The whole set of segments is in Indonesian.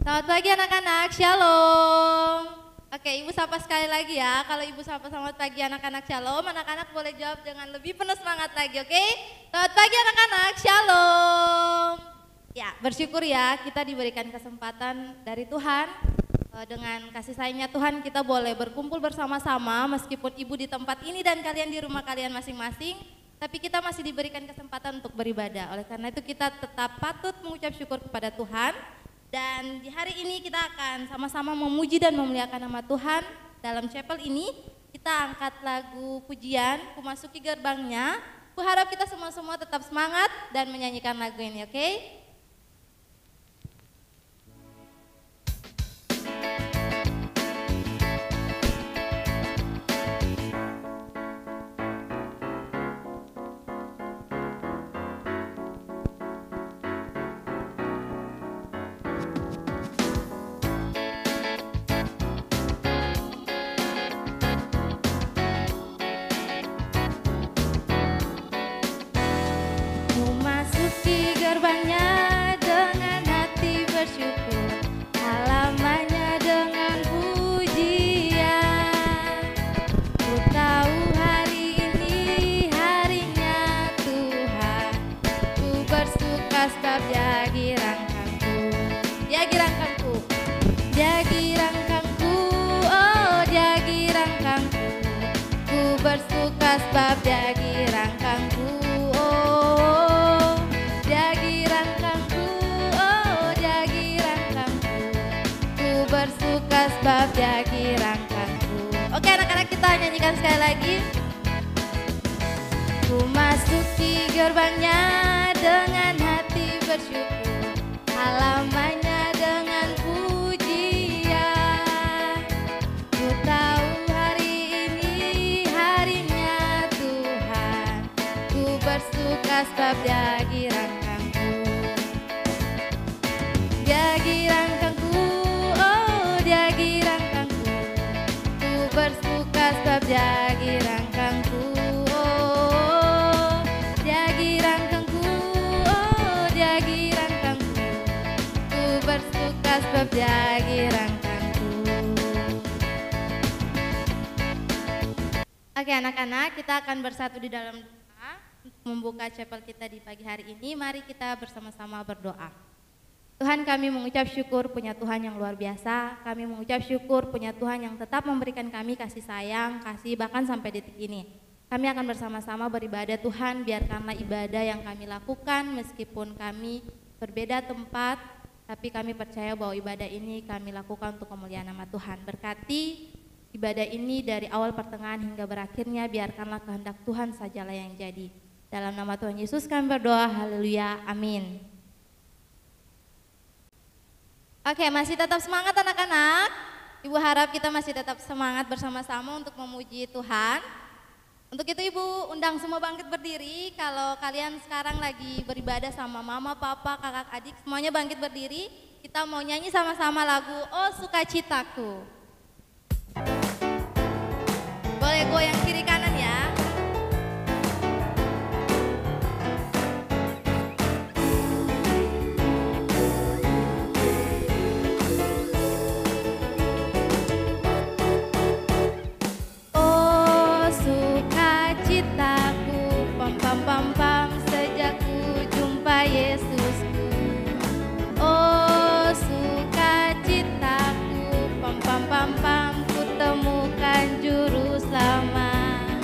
Selamat pagi anak-anak, shalom. Oke, ibu sapa sekali lagi ya. Kalau ibu sapa selamat pagi anak-anak, shalom, anak-anak boleh jawab dengan lebih penuh semangat lagi, oke? Selamat pagi anak-anak, shalom. Ya, bersyukur ya kita diberikan kesempatan dari Tuhan. Dengan kasih sayangnya Tuhan kita boleh berkumpul bersama-sama meskipun ibu di tempat ini dan kalian di rumah kalian masing-masing. Tapi kita masih diberikan kesempatan untuk beribadah. Oleh karena itu kita tetap patut mengucap syukur kepada Tuhan. Dan di hari ini kita akan sama-sama memuji dan memuliakan nama Tuhan. Dalam chapel ini kita angkat lagu pujian, Ku Masuki Gerbangnya. Ku harap kita semua-semua tetap semangat dan menyanyikan lagu ini, oke? Gerbangnya dengan hati bersyukur, halamannya dengan pujian. Ku tahu hari ini harinya Tuhan, ku bersuka sebab Dia girangkanku. Dia girangkanku, Dia girangkanku, oh Dia girangkanku. Ku bersuka sebab Dia girangkanku. Bersuka sebab Dia girangkanku. Oke anak-anak, kita nyanyikan sekali lagi. Ku masuki gerbangnya dengan hati bersyukur, halamannya dengan pujian. Ku tahu hari ini harinya Tuhan, ku bersuka sebab Dia girangkanku. Dia girangkanku, Dia girangkanku, ku bersuka sebab Dia girangkanku. Oh, Dia girangkanku, oh Dia girangkanku, ku bersuka sebab Dia girangkanku. Oke anak-anak, kita akan bersatu di dalam doa untuk membuka chapel kita di pagi hari ini. Mari kita bersama-sama berdoa. Tuhan, kami mengucap syukur punya Tuhan yang luar biasa. Kami mengucap syukur punya Tuhan yang tetap memberikan kami kasih sayang, kasih bahkan sampai detik ini. Kami akan bersama-sama beribadah Tuhan, biarkanlah ibadah yang kami lakukan meskipun kami berbeda tempat, tapi kami percaya bahwa ibadah ini kami lakukan untuk kemuliaan nama Tuhan. Berkati ibadah ini dari awal pertengahan hingga berakhirnya, biarkanlah kehendak Tuhan sajalah yang jadi. Dalam nama Tuhan Yesus kami berdoa, haleluya, amin. Oke, masih tetap semangat anak-anak. Ibu harap kita masih tetap semangat bersama-sama untuk memuji Tuhan. Untuk itu Ibu undang semua bangkit berdiri. Kalau kalian sekarang lagi beribadah sama mama, papa, kakak, adik, semuanya bangkit berdiri. Kita mau nyanyi sama-sama lagu Oh Sukacitaku. Boleh goyang kiri kanan ya. Pam-pam sejak ku jumpa Yesusku. Oh sukacitaku, pam-pam ku temukan juru selamat.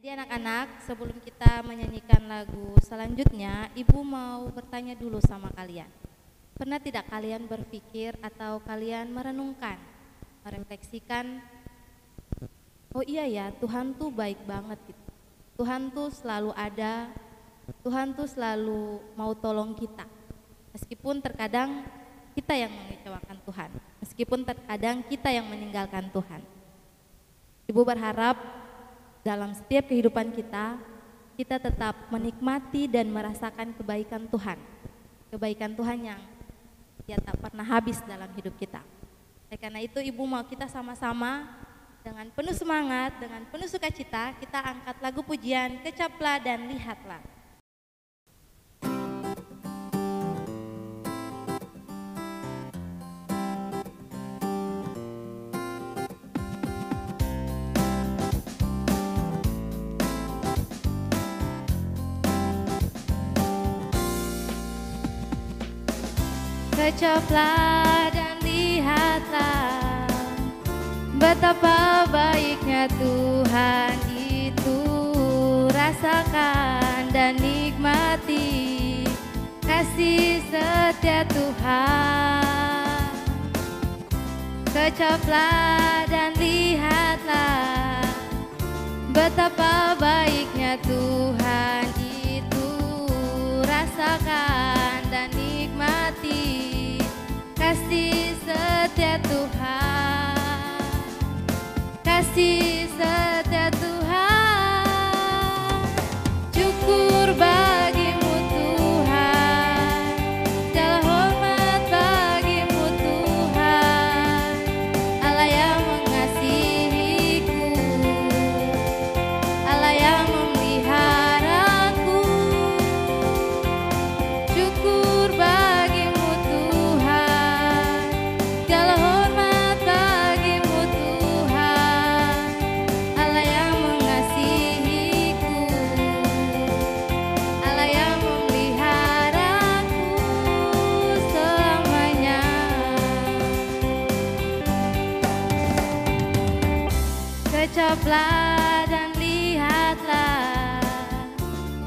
Jadi anak-anak, sebelum kita menyanyikan lagu selanjutnya, Ibu mau bertanya dulu sama kalian. Pernah tidak kalian berpikir atau kalian merenungkan, merefleksikan, oh iya ya, Tuhan tuh baik banget gitu. Tuhan tuh selalu ada, Tuhan tuh selalu mau tolong kita. Meskipun terkadang kita yang mengecewakan Tuhan, meskipun terkadang kita yang meninggalkan Tuhan. Ibu berharap dalam setiap kehidupan kita, kita tetap menikmati dan merasakan kebaikan Tuhan. Kebaikan Tuhan yang dia tak pernah habis dalam hidup kita. Karena itu Ibu mau kita sama-sama dengan penuh semangat, dengan penuh sukacita, kita angkat lagu pujian, Kecaplah dan Lihatlah. Kecaplah dan lihatlah betapa baiknya Tuhan itu. Rasakan dan nikmati kasih setia Tuhan. Kecaplah dan lihatlah betapa baiknya Tuhan itu. Rasakan dan nikmati kasih setia Tuhan, kasih setia Tuhan. Syukur bagimu Tuhan, segala hormat bagimu Tuhan, Allah yang mengasihiku, Allah yang memeliharaku. Syukur bagimu Tuhan, segala hormat bagimu Tuhan, Allah yang mengasihiku, Allah yang memeliharaku selamanya. Kecaplah dan lihatlah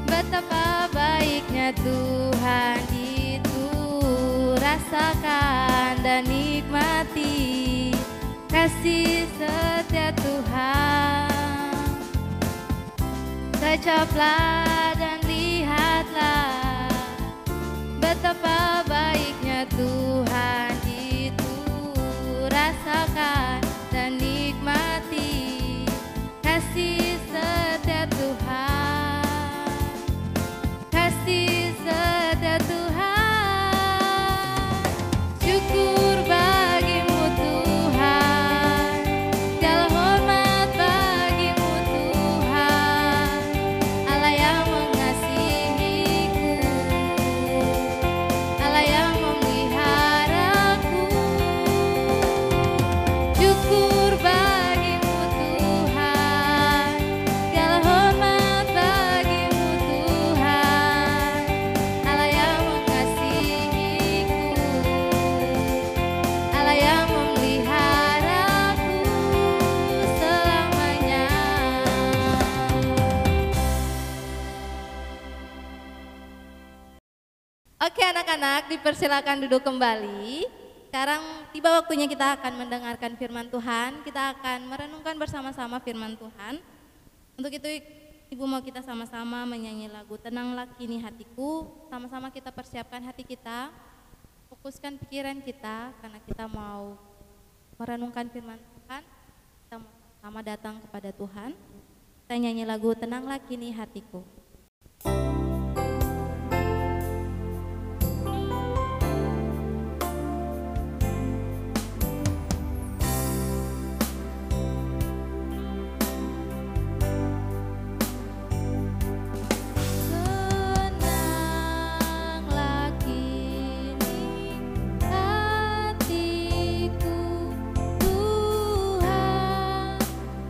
betapa baiknya Tuhan itu. Rasakan dan nikmati kasih setia Tuhan. Kecaplah dan lihatlah betapa baiknya Tuhan itu. Rasakan dan nikmati kasih setia Tuhan, kasih setia Tuhan. Syukur bagimu Tuhan, segala hormat bagimu Tuhan, Allah yang mengasihiku, Allah yang memeliharaku. Syukur bagimu Tuhan, segala hormat bagimu Tuhan, Allah yang mengasihiku, Allah yang memeliharaku selamanya. Oke anak-anak, dipersilakan duduk kembali. Sekarang tiba waktunya kita akan mendengarkan firman Tuhan. Kita akan merenungkan bersama-sama firman Tuhan. Untuk itu Ibu mau kita sama-sama menyanyi lagu Tenanglah Kini Hatiku. Sama-sama kita persiapkan hati kita, fokuskan pikiran kita, karena kita mau merenungkan firman Tuhan. Kita mau sama datang kepada Tuhan. Kita nyanyi lagu Tenanglah Kini Hatiku. Tenanglah kini hatiku, Tuhan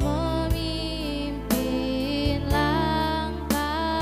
memimpin langkah.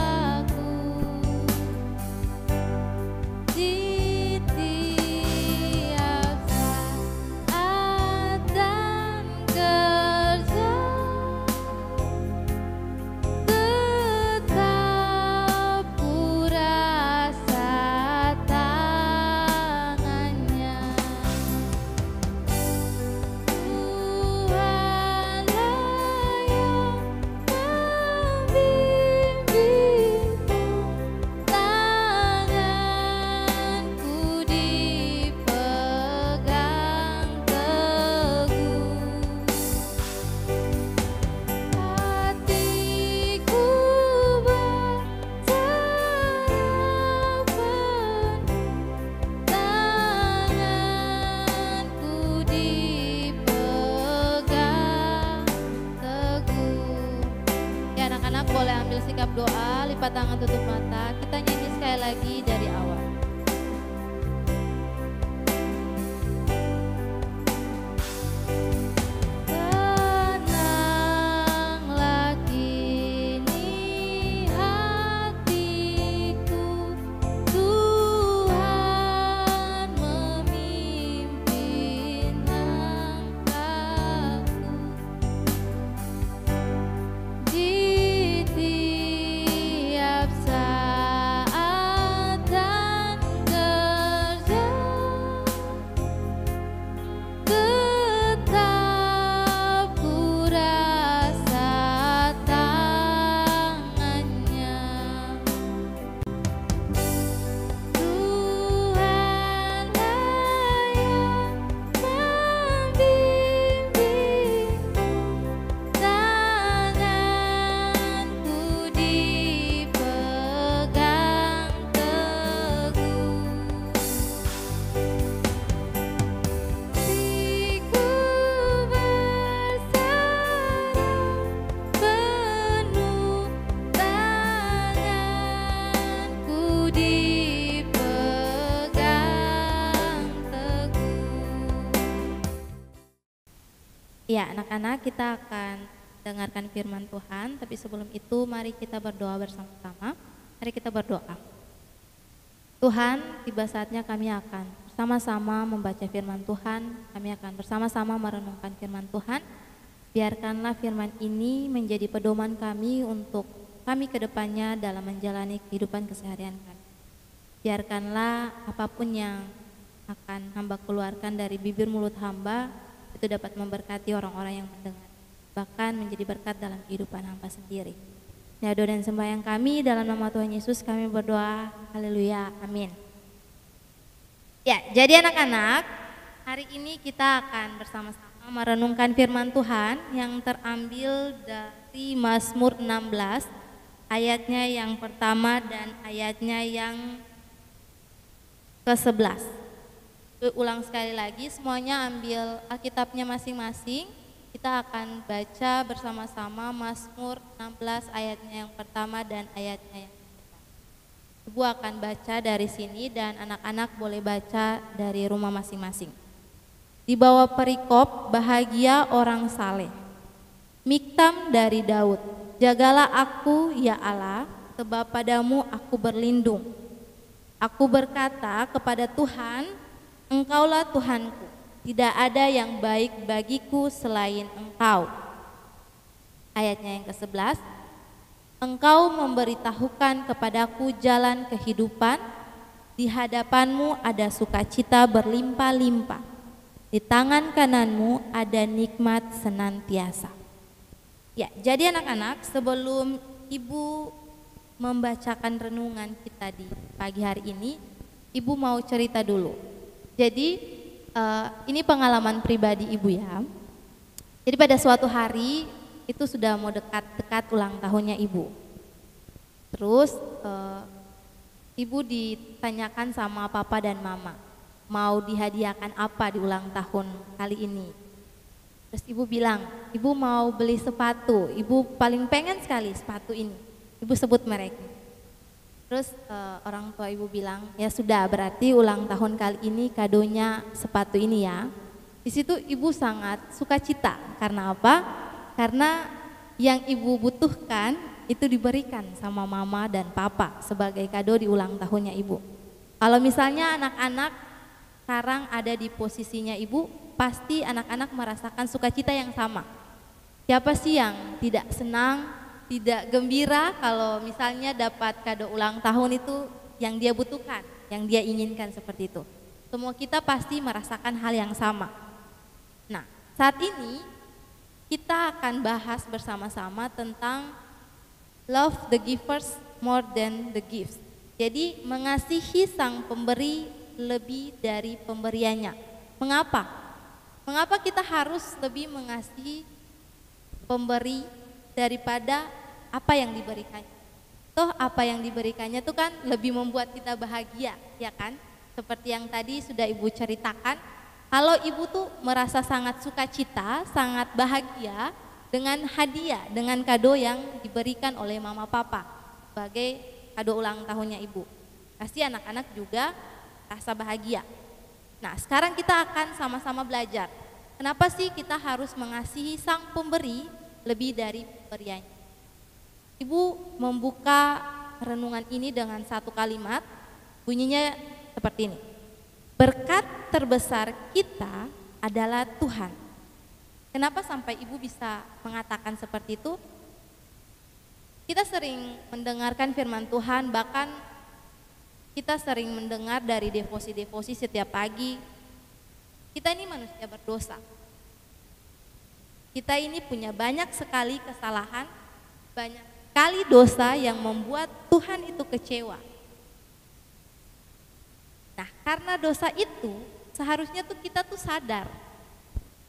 siap doa, lipat tangan, tutup mata. Kita nyanyi sekali lagi dari awal. Ya, anak-anak, kita akan dengarkan firman Tuhan, tapi sebelum itu mari kita berdoa bersama-sama. Mari kita berdoa. Tuhan, tiba saatnya kami akan bersama-sama membaca firman Tuhan, kami akan bersama-sama merenungkan firman Tuhan. Biarkanlah firman ini menjadi pedoman kami untuk kami ke depannya dalam menjalani kehidupan keseharian kami. Biarkanlah apapun yang akan hamba keluarkan dari bibir mulut hamba itu dapat memberkati orang-orang yang mendengar, bahkan menjadi berkat dalam kehidupan hamba sendiri. Ya, doa dan sembahyang kami dalam nama Tuhan Yesus kami berdoa, haleluya, amin. Ya, jadi anak-anak, hari ini kita akan bersama-sama merenungkan firman Tuhan yang terambil dari Mazmur 16, ayatnya yang pertama dan ayatnya yang ke-11. Ulang sekali lagi, semuanya ambil Alkitabnya masing-masing. Kita akan baca bersama-sama Mazmur 16 ayatnya yang pertama dan ayatnya yang kedua. Ibu akan baca dari sini dan anak-anak boleh baca dari rumah masing-masing. Di bawah perikop, bahagia orang saleh. Miktam dari Daud, jagalah aku ya Allah, sebab padamu aku berlindung. Aku berkata kepada Tuhan, Engkaulah Tuhanku, tidak ada yang baik bagiku selain Engkau. Ayatnya yang ke-11, Engkau memberitahukan kepadaku jalan kehidupan, di hadapanmu ada sukacita berlimpah-limpah, di tangan kananmu ada nikmat senantiasa. Ya, jadi anak-anak, sebelum Ibu membacakan renungan kita di pagi hari ini, Ibu mau cerita dulu. Jadi ini pengalaman pribadi Ibu ya. Jadi pada suatu hari itu sudah mau dekat ulang tahunnya Ibu. Terus Ibu ditanyakan sama Papa dan Mama, mau dihadiahkan apa di ulang tahun kali ini. Terus Ibu bilang, Ibu mau beli sepatu, Ibu paling pengen sekali sepatu ini. Ibu sebut mereka. Terus orang tua Ibu bilang, ya sudah, berarti ulang tahun kali ini kadonya sepatu ini ya. Di situ Ibu sangat sukacita. Karena apa? Karena yang Ibu butuhkan itu diberikan sama Mama dan Papa sebagai kado di ulang tahunnya Ibu. Kalau misalnya anak-anak sekarang ada di posisinya Ibu, pasti anak-anak merasakan sukacita yang sama. Siapa sih yang tidak senang, tidak gembira kalau misalnya dapat kado ulang tahun itu yang dia butuhkan, yang dia inginkan seperti itu. Semua kita pasti merasakan hal yang sama. Nah, saat ini kita akan bahas bersama-sama tentang love the givers more than the gifts. Jadi mengasihi sang pemberi lebih dari pemberiannya. Mengapa? Mengapa kita harus lebih mengasihi pemberi daripada apa yang diberikannya? Toh apa yang diberikannya itu kan lebih membuat kita bahagia, ya kan? Seperti yang tadi sudah Ibu ceritakan, kalau Ibu tuh merasa sangat sukacita, sangat bahagia dengan hadiah, dengan kado yang diberikan oleh mama papa sebagai kado ulang tahunnya ibu. Kasih anak-anak juga rasa bahagia. Nah, sekarang kita akan sama-sama belajar. Kenapa sih kita harus mengasihi sang pemberi lebih dari pemberiannya? Ibu membuka renungan ini dengan satu kalimat, bunyinya seperti ini. Berkat terbesar kita adalah Tuhan. Kenapa sampai ibu bisa mengatakan seperti itu? Kita sering mendengarkan firman Tuhan, bahkan kita sering mendengar dari devosi-devosi setiap pagi. Kita ini manusia berdosa. Kita ini punya banyak sekali kesalahan, banyak sekali dosa yang membuat Tuhan itu kecewa. Nah, karena dosa itu seharusnya tuh kita tuh sadar.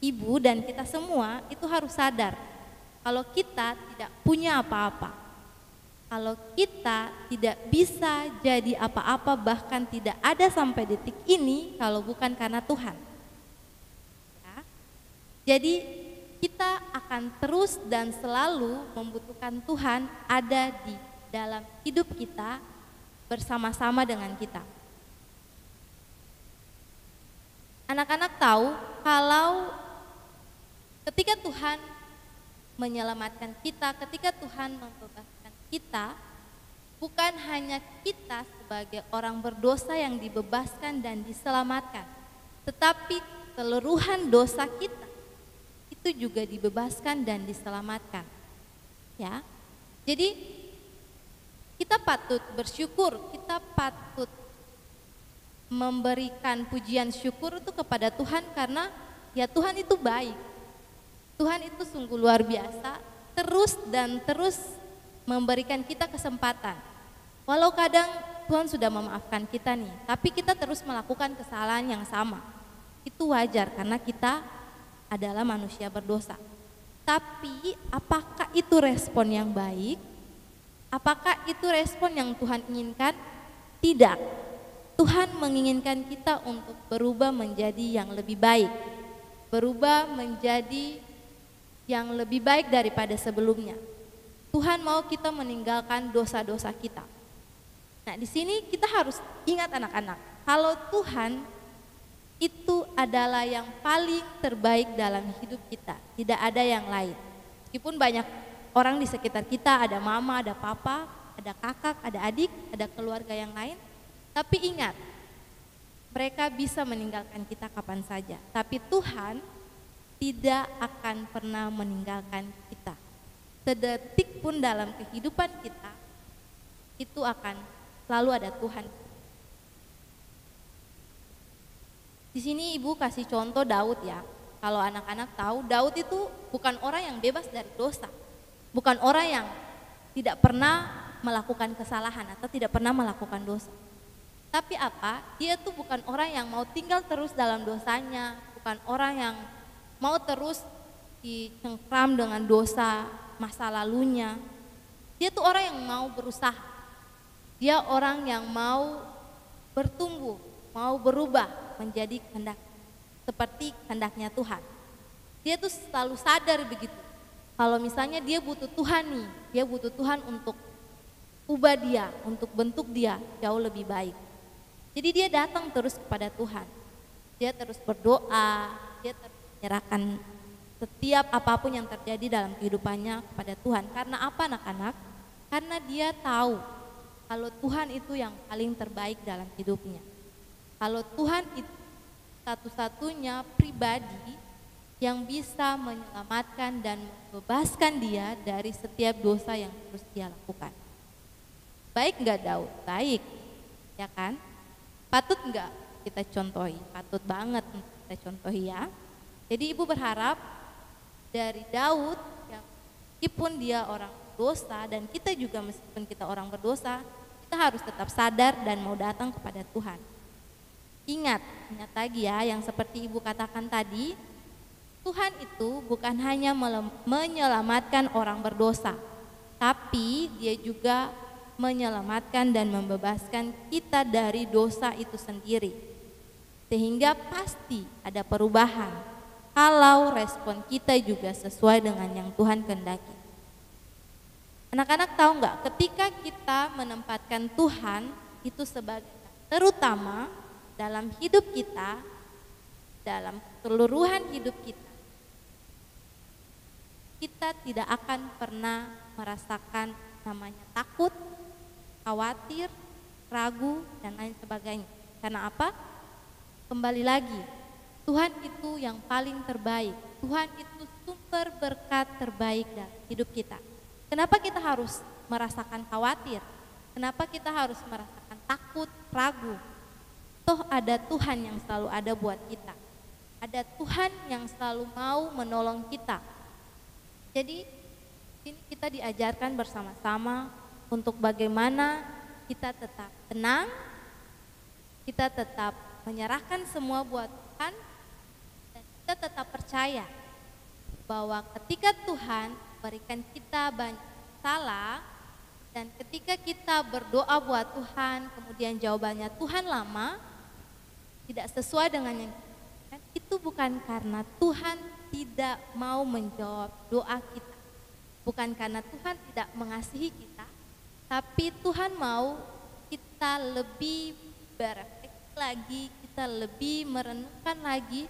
Ibu dan kita semua itu harus sadar kalau kita tidak punya apa-apa. Kalau kita tidak bisa jadi apa-apa, bahkan tidak ada sampai detik ini kalau bukan karena Tuhan. Ya. Jadi kita akan terus dan selalu membutuhkan Tuhan ada di dalam hidup kita bersama-sama dengan kita. Anak-anak tahu kalau ketika Tuhan menyelamatkan kita, ketika Tuhan membebaskan kita, bukan hanya kita sebagai orang berdosa yang dibebaskan dan diselamatkan, tetapi keseluruhan dosa kita itu juga dibebaskan dan diselamatkan. Ya. Jadi kita patut bersyukur, kita patut memberikan pujian syukur itu kepada Tuhan karena ya Tuhan itu baik. Tuhan itu sungguh luar biasa, terus dan terus memberikan kita kesempatan. Walau kadang Tuhan sudah memaafkan kita nih, tapi kita terus melakukan kesalahan yang sama. Itu wajar karena kita adalah manusia berdosa. Tapi apakah itu respon yang baik? Apakah itu respon yang Tuhan inginkan? Tidak. Tuhan menginginkan kita untuk berubah menjadi yang lebih baik. Berubah menjadi yang lebih baik daripada sebelumnya. Tuhan mau kita meninggalkan dosa-dosa kita. Nah, di sini kita harus ingat anak-anak, kalau Tuhan itu adalah yang paling terbaik dalam hidup kita, tidak ada yang lain. Meskipun banyak orang di sekitar kita, ada mama, ada papa, ada kakak, ada adik, ada keluarga yang lain, tapi ingat, mereka bisa meninggalkan kita kapan saja, tapi Tuhan tidak akan pernah meninggalkan kita. Sedetik pun dalam kehidupan kita itu akan selalu ada Tuhan. Di sini ibu kasih contoh Daud ya. Kalau anak-anak tahu, Daud itu bukan orang yang bebas dari dosa. Bukan orang yang tidak pernah melakukan kesalahan atau tidak pernah melakukan dosa. Tapi apa? Dia tuh bukan orang yang mau tinggal terus dalam dosanya, bukan orang yang mau terus dicengkram dengan dosa masa lalunya. Dia tuh orang yang mau berusaha. Dia orang yang mau bertumbuh, mau berubah menjadi kehendak seperti kehendaknya Tuhan. Dia tuh selalu sadar begitu. Kalau misalnya dia butuh Tuhan nih, dia butuh Tuhan untuk ubah dia, untuk bentuk dia jauh lebih baik. Jadi dia datang terus kepada Tuhan. Dia terus berdoa, dia terus menyerahkan setiap apapun yang terjadi dalam kehidupannya kepada Tuhan. Karena apa anak-anak? Karena dia tahu kalau Tuhan itu yang paling terbaik dalam hidupnya. Kalau Tuhan itu satu-satunya pribadi yang bisa menyelamatkan dan membebaskan dia dari setiap dosa yang terus dia lakukan. Baik enggak Daud? Baik, ya kan? Patut enggak kita contohi? Patut banget kita contohi ya. Jadi ibu berharap dari Daud yang meskipun dia orang berdosa dan kita juga meskipun kita orang berdosa, kita harus tetap sadar dan mau datang kepada Tuhan. Ingat lagi ya yang seperti ibu katakan tadi, Tuhan itu bukan hanya menyelamatkan orang berdosa, tapi dia juga menyelamatkan dan membebaskan kita dari dosa itu sendiri. Sehingga pasti ada perubahan. kalau respon kita juga sesuai dengan yang Tuhan kehendaki. Anak-anak tahu nggak, ketika kita menempatkan Tuhan itu sebagai terutama dalam hidup kita, dalam keseluruhan hidup kita, kita tidak akan pernah merasakan namanya takut, khawatir, ragu, dan lain sebagainya. Karena apa? Kembali lagi, Tuhan itu yang paling terbaik. Tuhan itu sumber berkat terbaik dalam hidup kita. Kenapa kita harus merasakan khawatir? Kenapa kita harus merasakan takut, ragu? Toh ada Tuhan yang selalu ada buat kita. Ada Tuhan yang selalu mau menolong kita. Jadi ini kita diajarkan bersama-sama untuk bagaimana kita tetap tenang, kita tetap menyerahkan semua buat Tuhan, dan kita tetap percaya bahwa ketika Tuhan berikan kita banyak salah, dan ketika kita berdoa buat Tuhan, kemudian jawabannya Tuhan lama, tidak sesuai dengan yang kita inginkan, itu bukan karena Tuhan tidak mau menjawab doa kita, bukan karena Tuhan tidak mengasihi kita, tapi Tuhan mau kita lebih berefleksi lagi, kita lebih merenungkan lagi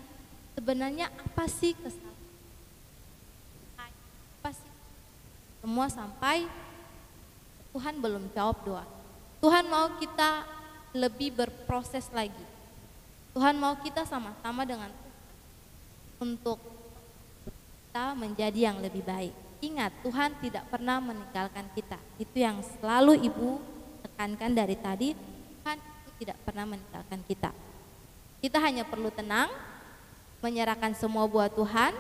sebenarnya apa sih kesalahan, apa sih semua, sampai Tuhan belum jawab doa. Tuhan mau kita lebih berproses lagi. Tuhan mau kita sama-sama dengan Tuhan untuk kita menjadi yang lebih baik. Ingat, Tuhan tidak pernah meninggalkan kita. Itu yang selalu Ibu tekankan dari tadi. Tuhan itu tidak pernah meninggalkan kita. Kita hanya perlu tenang, menyerahkan semua buat Tuhan,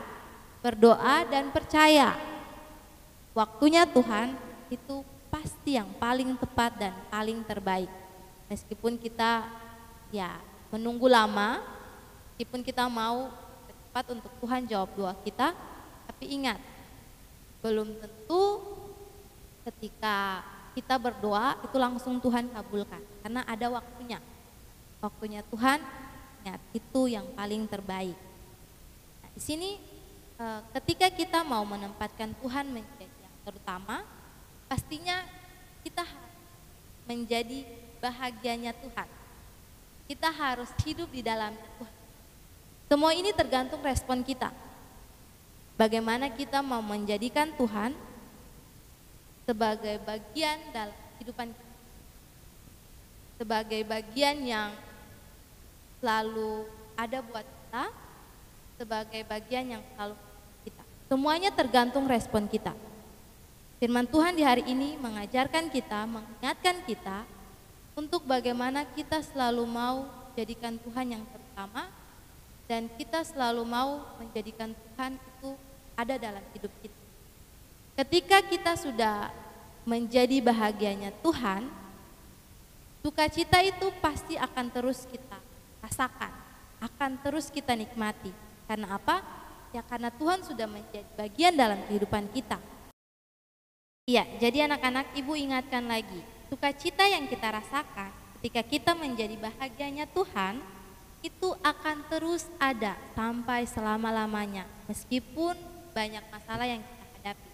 berdoa dan percaya. Waktunya Tuhan itu pasti yang paling tepat dan paling terbaik. Meskipun kita menunggu lama, meskipun kita mau cepat untuk Tuhan jawab doa kita, tapi ingat, belum tentu ketika kita berdoa itu langsung Tuhan kabulkan, karena ada waktunya. Waktunya Tuhan, ingat, itu yang paling terbaik. Nah, di sini ketika kita mau menempatkan Tuhan menjadi yang terutama, pastinya kita harus menjadi bahagianya Tuhan. Kita harus hidup di dalam Tuhan. Semua ini tergantung respon kita. Bagaimana kita mau menjadikan Tuhan sebagai bagian dalam kehidupan kita, sebagai bagian yang selalu ada buat kita, sebagai bagian yang selalu kita. Semuanya tergantung respon kita. Firman Tuhan di hari ini mengajarkan kita, mengingatkan kita untuk bagaimana kita selalu mau jadikan Tuhan yang terutama, dan kita selalu mau menjadikan Tuhan itu ada dalam hidup kita. Ketika kita sudah menjadi bahagianya Tuhan, sukacita itu pasti akan terus kita rasakan, akan terus kita nikmati. Karena apa? Ya karena Tuhan sudah menjadi bagian dalam kehidupan kita. Iya, jadi anak-anak, Ibu ingatkan lagi, sukacita yang kita rasakan ketika kita menjadi bahagianya Tuhan itu akan terus ada sampai selama-lamanya, meskipun banyak masalah yang kita hadapi.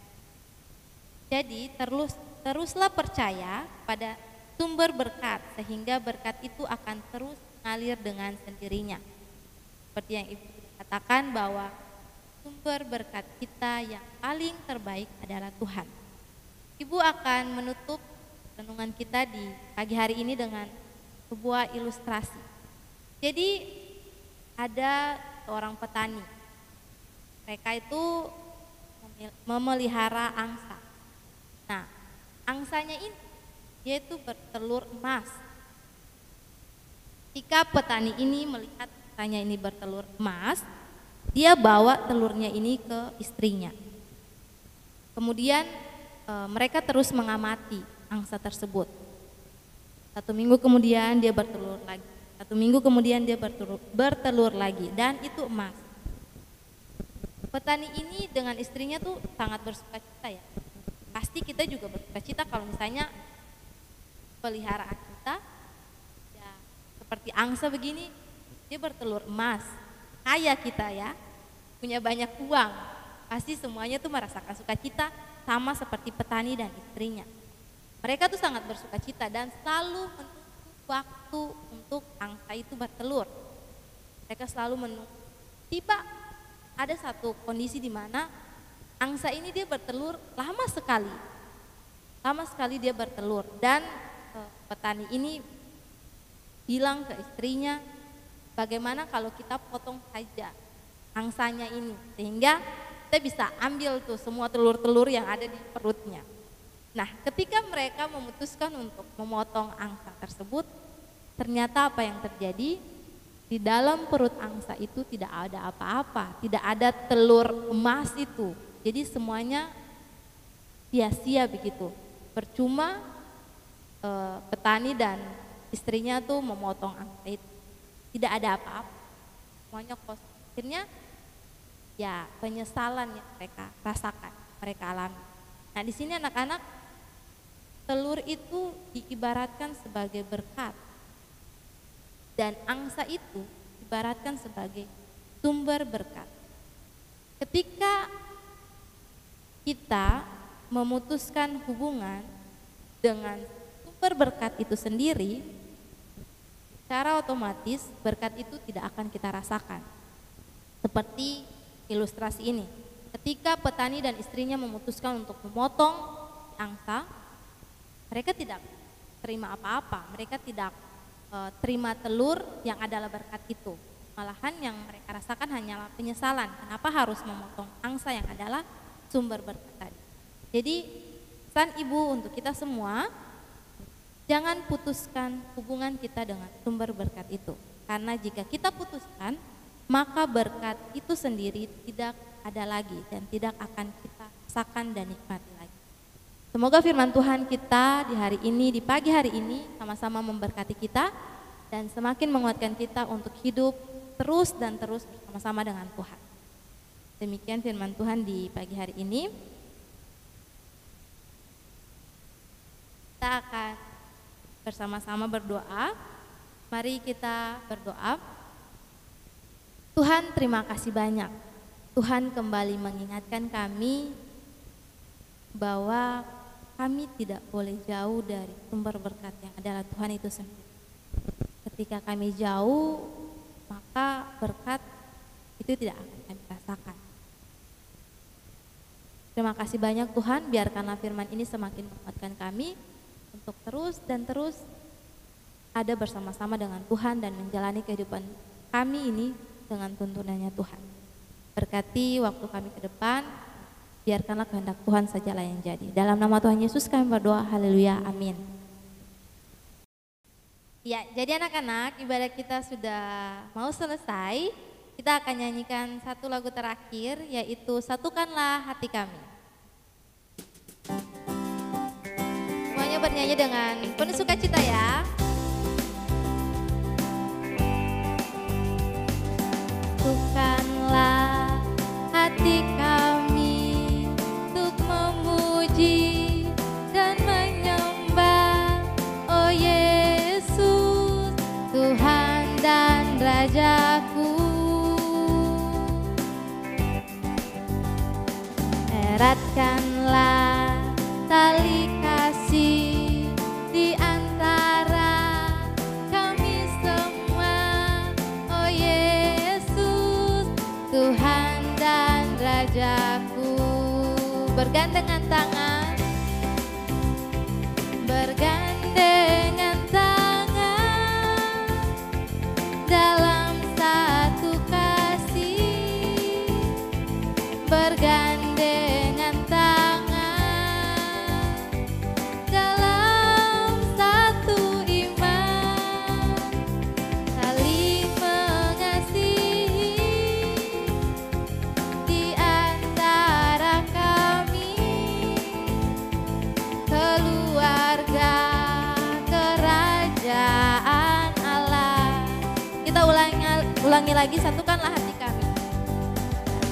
Jadi teruslah percaya pada sumber berkat, sehingga berkat itu akan terus mengalir dengan sendirinya. Seperti yang Ibu katakan bahwa sumber berkat kita yang paling terbaik adalah Tuhan. Ibu akan menutup renungan kita di pagi hari ini dengan sebuah ilustrasi. Jadi ada seorang petani. Mereka itu memelihara angsa. Nah, angsanya ini dia itu bertelur emas. Ketika petani ini melihat angsanya ini bertelur emas, dia bawa telurnya ini ke istrinya. Kemudian mereka terus mengamati angsa tersebut. 1 minggu kemudian dia bertelur lagi. 1 minggu kemudian dia bertelur lagi, dan itu emas. Petani ini dengan istrinya tuh sangat bersukacita ya. Pasti kita juga bersukacita kalau misalnya peliharaan kita ya seperti angsa begini, dia bertelur emas. Kaya kita ya. punya banyak uang, pasti semuanya tuh merasakan sukacita sama seperti petani dan istrinya. Mereka tuh sangat bersukacita dan selalu menunggu waktu untuk angsa itu bertelur. Mereka selalu menunggu. Tiba ada satu kondisi di mana angsa ini dia bertelur lama sekali. Lama sekali dia bertelur dan petani ini bilang ke istrinya, bagaimana kalau kita potong saja angsanya ini sehingga kita bisa ambil tuh semua telur-telur yang ada di perutnya. Nah, ketika mereka memutuskan untuk memotong angsa tersebut, ternyata apa yang terjadi? Di dalam perut angsa itu tidak ada apa-apa, tidak ada telur emas itu. Jadi semuanya sia-sia begitu. Percuma petani dan istrinya tuh memotong angsa itu. Tidak ada apa-apa. Semuanya kosong. Akhirnya ya penyesalan yang mereka rasakan, mereka alami. Nah, di sini anak-anak, telur itu diibaratkan sebagai berkat. Dan angsa itu ibaratkan sebagai sumber berkat. Ketika kita memutuskan hubungan dengan sumber berkat itu sendiri, secara otomatis berkat itu tidak akan kita rasakan. Seperti ilustrasi ini, ketika petani dan istrinya memutuskan untuk memotong angsa, mereka tidak terima apa-apa, mereka tidak terima telur yang adalah berkat itu. Malahan yang mereka rasakan hanyalah penyesalan, kenapa harus memotong angsa yang adalah sumber berkat tadi. Jadi pesan ibu untuk kita semua, jangan putuskan hubungan kita dengan sumber berkat itu. Karena jika kita putuskan, maka berkat itu sendiri tidak ada lagi dan tidak akan kita rasakan dan nikmati lagi. Semoga firman Tuhan kita di hari ini, di pagi hari ini sama-sama memberkati kita dan semakin menguatkan kita untuk hidup terus dan terus bersama-sama dengan Tuhan. Demikian firman Tuhan di pagi hari ini. Kita akan bersama-sama berdoa. Mari kita berdoa. Tuhan, terima kasih banyak. Tuhan kembali mengingatkan kami bahwa kami tidak boleh jauh dari sumber berkat yang adalah Tuhan itu sendiri. Ketika kami jauh, maka berkat itu tidak akan kami rasakan. Terima kasih banyak Tuhan, biarkanlah firman ini semakin menguatkan kami untuk terus dan terus ada bersama-sama dengan Tuhan dan menjalani kehidupan kami ini dengan tuntunannya Tuhan. Berkati waktu kami ke depan, biarkanlah kehendak Tuhan sajalah yang jadi. Dalam nama Tuhan Yesus kami berdoa, haleluya, amin. Ya, jadi anak-anak, ibadah kita sudah mau selesai. Kita akan nyanyikan satu lagu terakhir, yaitu Satukanlah Hati Kami. Semuanya bernyanyi dengan penuh sukacita ya. Satukanlah hati kami untuk memuji dan menyembah, oh Yesus, Tuhan dan Rajaku. Eratkanlah tali kasih di antara kami semua, oh Yesus, Tuhan dan Rajaku. Bergandengan tangan, bergandengan tangan dalam satu kasih, bergandengan tangan dalam satu iman, saling mengasihi di antara kami, keluarga kerajaan Allah. Kita ulangi lagi, satukanlah hati kami.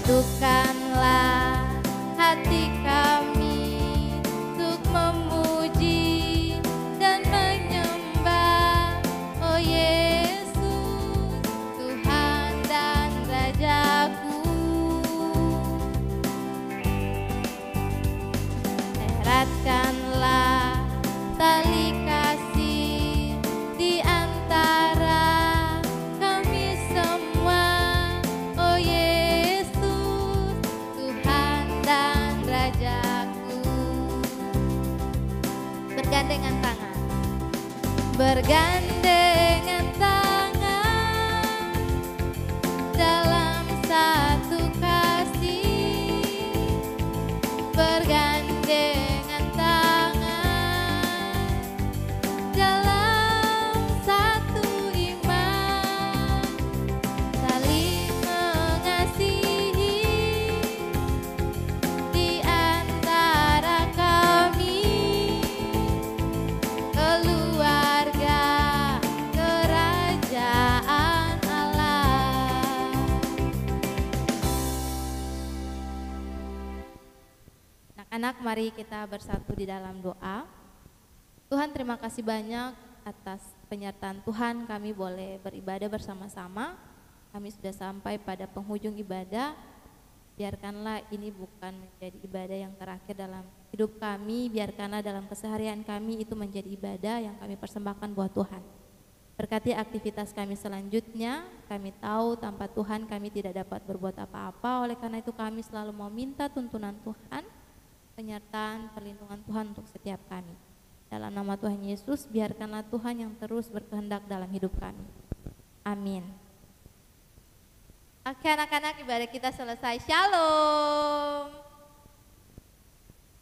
Satukanlah hati kami untuk memuji dan menyembah, oh Yesus, Tuhan dan Rajaku. Ikatkanlah tali kasih di antara kami semua, oh Yesus, Tuhan dan Rajaku. Bergandengan tangan, bergandengan tangan dalam satu kasih, bergandengan tangan dalam satu iman, saling mengasihi di antara kami, keluarga kerajaan Allah. Anak-anak, mari kita bersatu di dalam doa. Tuhan, terima kasih banyak atas penyertaan Tuhan, kami boleh beribadah bersama-sama. Kami sudah sampai pada penghujung ibadah. Biarkanlah ini bukan menjadi ibadah yang terakhir dalam hidup kami, biarkanlah dalam keseharian kami itu menjadi ibadah yang kami persembahkan buat Tuhan. Berkati aktivitas kami selanjutnya. Kami tahu tanpa Tuhan kami tidak dapat berbuat apa-apa, oleh karena itu kami selalu mau minta tuntunan Tuhan, penyertaan, perlindungan Tuhan untuk setiap kami. Dalam nama Tuhan Yesus, biarkanlah Tuhan yang terus berkehendak dalam hidup kami. Amin. Oke anak-anak, ibadah kita selesai. Shalom.